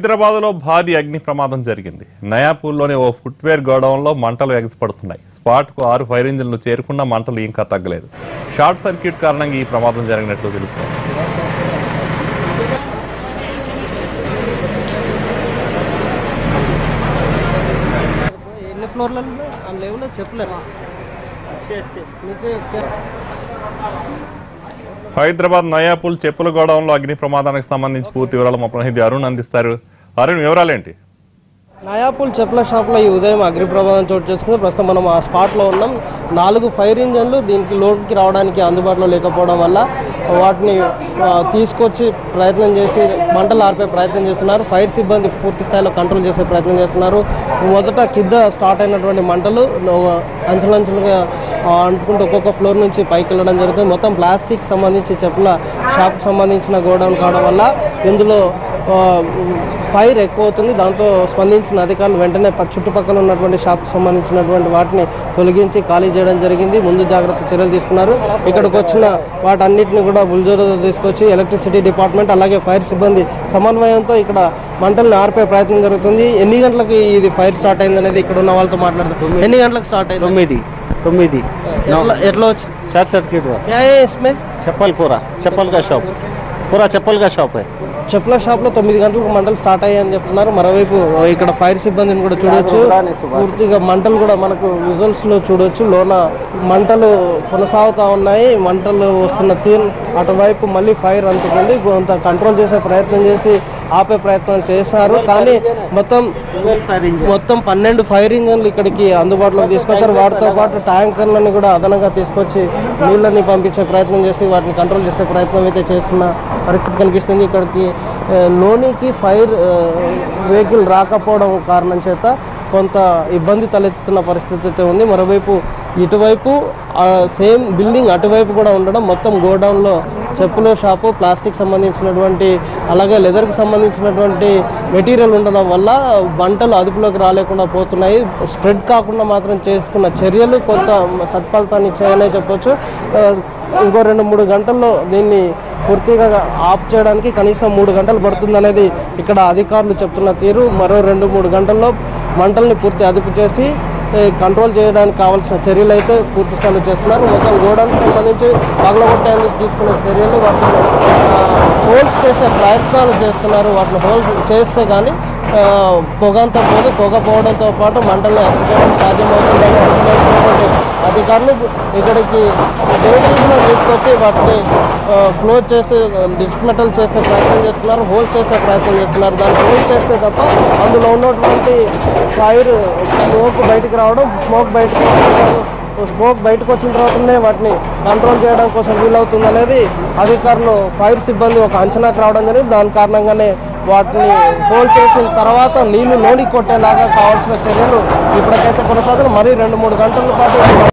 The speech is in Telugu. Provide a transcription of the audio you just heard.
హైదరాబాద్లో భారీ అగ్ని ప్రమాదం జరిగింది. నయాపూర్లోని ఓ ఫుట్వేర్ గోడౌన్లో మంటలు ఎగసిపడుతున్నాయి. స్పాట్కు 6 ఫైర్ ఇంజిన్లు చేరుకున్న మంటలు ఇంకా తగ్గలేదు. షార్ట్ సర్క్యూట్ కారణంగా ఈ ప్రమాదం జరిగినట్లు తెలుస్తోంది. హైదరాబాద్ నయాపూల్ చెప్పుల గోడౌన్లో అగ్ని ప్రమాదానికి సంబంధించి పూర్తి వివరాలు మా ప్రతినిధి అరుణ్ అందిస్తారు. అరుణ్, వివరాలేంటి? నయాపూల్ చెప్పుల షాప్లో ఈ ఉదయం అగ్ని ప్రమాదం చోటు చేసుకుంది. ప్రస్తుతం మనం ఆ స్పాట్లో ఉన్నాం. 4 ఫైర్ ఇంజన్లు దీనికి లోకి రావడానికి అందుబాటులో లేకపోవడం వల్ల వాటిని తీసుకొచ్చి ప్రయత్నం చేసి మంటలు ఆర్పే ప్రయత్నం చేస్తున్నారు. ఫైర్ సిబ్బంది పూర్తి స్థాయిలో కంట్రోల్ చేసే ప్రయత్నం చేస్తున్నారు. మొదట కింద స్టార్ట్ అయినటువంటి మంటలు అంచులంచులుగా అంటుకుంటూ ఒక్కొక్క ఫ్లోర్ నుంచి పైకి వెళ్ళడం జరుగుతుంది. మొత్తం ప్లాస్టిక్ సంబంధించి చెప్పుల షాప్కి సంబంధించిన గోడౌన్ కావడం వల్ల ఇందులో ఫైర్ ఎక్కువ అవుతుంది. దాంతో స్పందించిన అధికారులు వెంటనే చుట్టుపక్కల ఉన్నటువంటి షాప్కి సంబంధించినటువంటి వాటిని తొలగించి ఖాళీ చేయడం జరిగింది. ముందు జాగ్రత్త చర్యలు తీసుకున్నారు. ఇక్కడికి వచ్చిన వాటన్నిటిని కూడా బుల్డోజర్తో తీసుకొచ్చి ఎలక్ట్రిసిటీ డిపార్ట్మెంట్ అలాగే ఫైర్ సిబ్బంది సమన్వయంతో ఇక్కడ మంటలను ఆర్పే ప్రయత్నం జరుగుతుంది. ఎన్ని గంటలకు ఇది ఫైర్ స్టార్ట్ అయింది అనేది ఇక్కడ ఉన్న వాళ్ళతో మాట్లాడుతాం. ఎన్ని గంటలకు స్టార్ట్ అయింది? 9 ఎట్లా వచ్చి शॉर्ट सर्किट हुआ। क्या है इसमें? चप्पल चप्पल का शॉप, पूरा चप्पल का शॉप है। చెప్పుల షాప్ లో 9 గంటలకు మంటలు స్టార్ట్ అయ్యాయని చెప్తున్నారు. మరోవైపు ఇక్కడ ఫైర్ సిబ్బందిని కూడా చూడొచ్చు. పూర్తిగా మంటలు కూడా మనకు విజువల్స్ లో చూడొచ్చు. లోన మంటలు కొనసాగుతా ఉన్నాయి. మంటలు వస్తున్న తీరు అటువైపు మళ్ళీ ఫైర్ అంటుకుంది. కొంత కంట్రోల్ చేసే ప్రయత్నం చేసి ఆపే ప్రయత్నం చేశారు. కానీ మొత్తం 12 ఫైర్ ఇంజన్లు ఇక్కడికి అందుబాటులోకి తీసుకొచ్చారు. వాటితో పాటు ట్యాంకర్లను కూడా అదనంగా తీసుకొచ్చి నీళ్ళని పంపించే ప్రయత్నం చేసి వాటిని కంట్రోల్ చేసే ప్రయత్నం అయితే చేస్తున్న పరిస్థితి కనిపిస్తుంది. ఇక్కడికి లోనికి ఫైర్ వెహికల్ రాకపోవడం కారణం చేత కొంత ఇబ్బంది తలెత్తుతున్న పరిస్థితి అయితే ఉంది. మరోవైపు ఇటువైపు సేమ్ బిల్డింగ్ అటువైపు కూడా ఉండడం, మొత్తం గోడౌన్లో చెప్పుల షాపు, ప్లాస్టిక్ సంబంధించినటువంటి అలాగే లెదర్కి సంబంధించినటువంటి మెటీరియల్ ఉండడం వల్ల మంటలు అదుపులోకి రాలేకుండా పోతున్నాయి. స్ప్రెడ్ కాకుండా మాత్రం చేసుకున్న చర్యలు కొంత సత్ఫలితాన్ని ఇచ్చాయనే చెప్పొచ్చు. ఇంకో 2-3 గంటల్లో దీన్ని పూర్తిగా ఆఫ్ చేయడానికి కనీసం 3 గంటలు పడుతుందనేది ఇక్కడ అధికారులు చెప్తున్న తీరు. మరో 2-3 గంటల్లో మంటల్ని పూర్తి అదుపు చేసి కంట్రోల్ చేయడానికి కావాల్సిన చర్యలు అయితే పూర్తి స్థాయిలో చేస్తున్నారు. మొత్తం గోడౌన్కి సంబంధించి పగలగొట్టేందుకు తీసుకునే చర్యలు, వాటిని హోల్స్ చేసే ప్రయత్నాలు చేస్తున్నారు. వాటిని హోల్స్ చేస్తే కానీ పొగంతా పోదు. పొగ పోవడంతో పాటు మంటల్ని అదుపు చేయడం సాధ్యమవుతుందని అంచనా అధికారులు ఇక్కడికి జేసీబీలో తీసుకొచ్చి వాటిని క్లోజ్ చేసి డిస్మెటల్ చేసే ప్రయత్నం చేస్తున్నారు. హోల్స్ చేసే ప్రయత్నం చేస్తున్నారు. దాన్ని హోల్స్ చేస్తే తప్ప అందులో ఉన్నటువంటి ఫైర్ స్మోక్ బయటికి రావడం, స్మోక్ బయటకు వచ్చిన తర్వాతనే వాటిని కంట్రోల్ చేయడం కోసం వీలవుతుంది అనేది అధికారులు ఫైర్ సిబ్బంది ఒక అంచనాకు రావడం జరిగింది. దాని కారణంగానే వాటిని హోల్డ్ చేసిన తర్వాత నీళ్లు లోనికి కొట్టేలాగా కావాల్సిన చర్యలు ఇప్పటికైతే కొనసాగుతున్నాయి. మరీ 2-3 గంటల పాటు